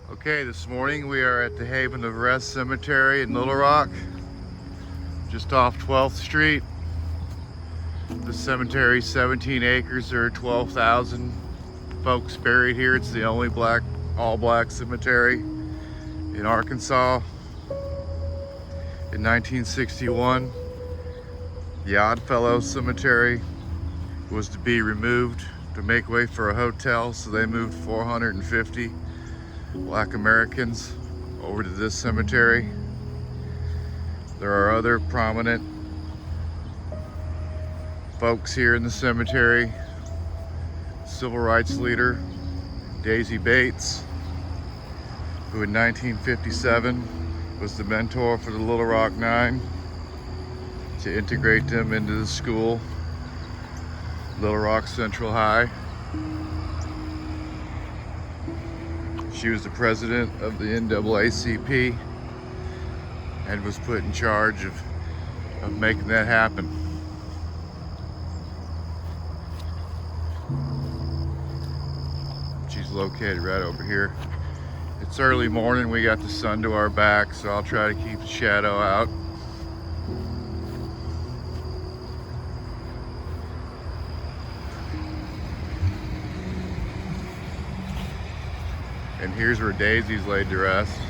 Okay, this morning we are at the Haven of Rest Cemetery in Little Rock, just off 12th Street. The cemetery, 17 acres, there are 12,000 folks buried here. It's the only all black cemetery in Arkansas. In 1961, the Oddfellow Cemetery was to be removed to make way for a hotel, so they moved 450 Black Americans over to this cemetery. There are other prominent folks here in the cemetery. Civil rights leader Daisey-Bates, who in 1957 was the mentor for the Little Rock Nine to integrate them into the school, Little Rock Central High. She was the president of the NAACP and was put in charge of making that happen. She's located right over here. It's early morning, we got the sun to our back, so I'll try to keep the shadow out. And here's where Daisey's laid to rest.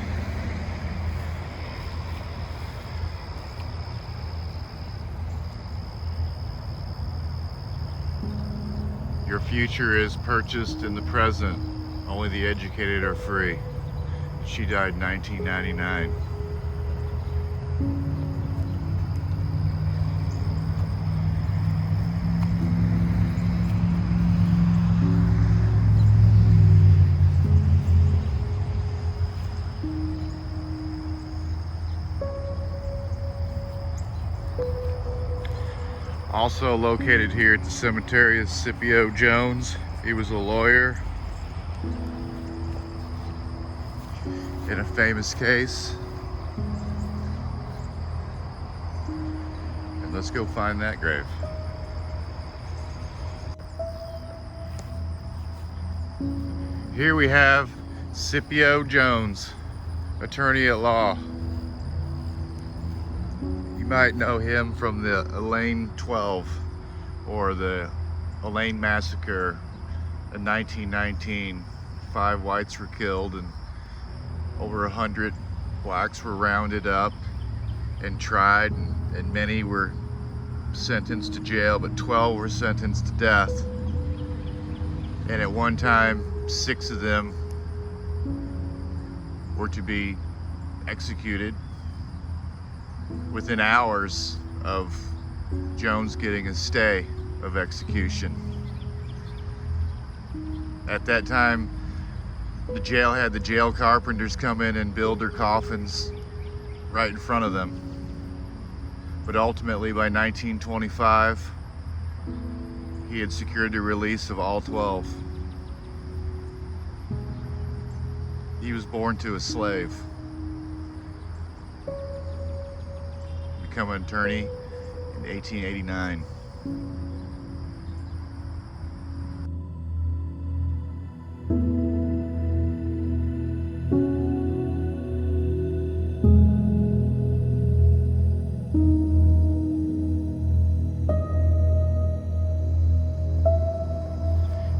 Your future is purchased in the present. Only the educated are free. She died in 1999. Also located here at the cemetery is Scipio Jones. He was a lawyer in a famous case. And let's go find that grave. Here we have Scipio Jones, attorney at law. You might know him from the Elaine 12 or the Elaine Massacre in 1919. 5 whites were killed and over 100 blacks were rounded up and tried, and many were sentenced to jail, but 12 were sentenced to death. And at one time, 6 of them were to be executed within hours of Jones getting a stay of execution. At that time, the jail had the jail carpenters come in and build their coffins right in front of them. But ultimately, by 1925, he had secured the release of all 12. He was born to a slave. Become an attorney in 1889.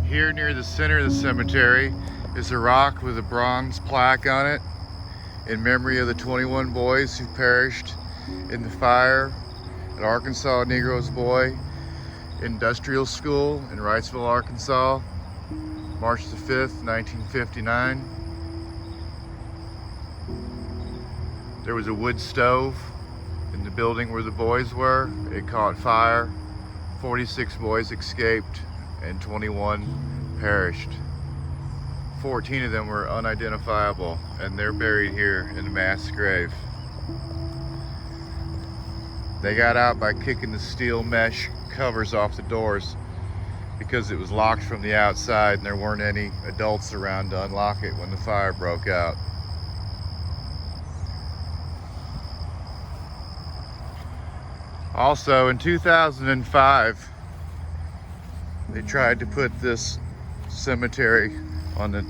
Here near the center of the cemetery is a rock with a bronze plaque on it in memory of the 21 boys who perished in the fire at Arkansas Negroes Boy Industrial School in Wrightsville, Arkansas, March the 5th, 1959. There was a wood stove in the building where the boys were. It caught fire. 46 boys escaped and 21 perished. 14 of them were unidentifiable, and they're buried here in a mass grave. They got out by kicking the steel mesh covers off the doors because it was locked from the outside and there weren't any adults around to unlock it when the fire broke out. Also, in 2005, they tried to put this cemetery on the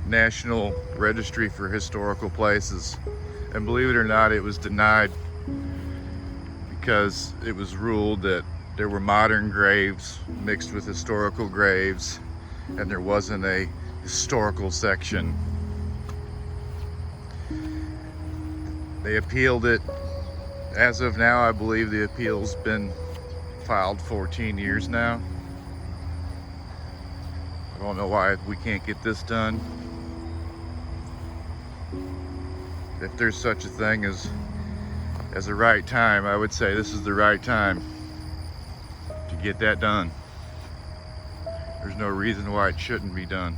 National Registry for Historical Places. And believe it or not, it was denied because it was ruled that there were modern graves mixed with historical graves, and there wasn't a historical section. They appealed it. As of now, I believe the appeal's been filed 14 years now. I don't know why we can't get this done. If there's such a thing as a right time, I would say this is the right time to get that done. There's no reason why it shouldn't be done.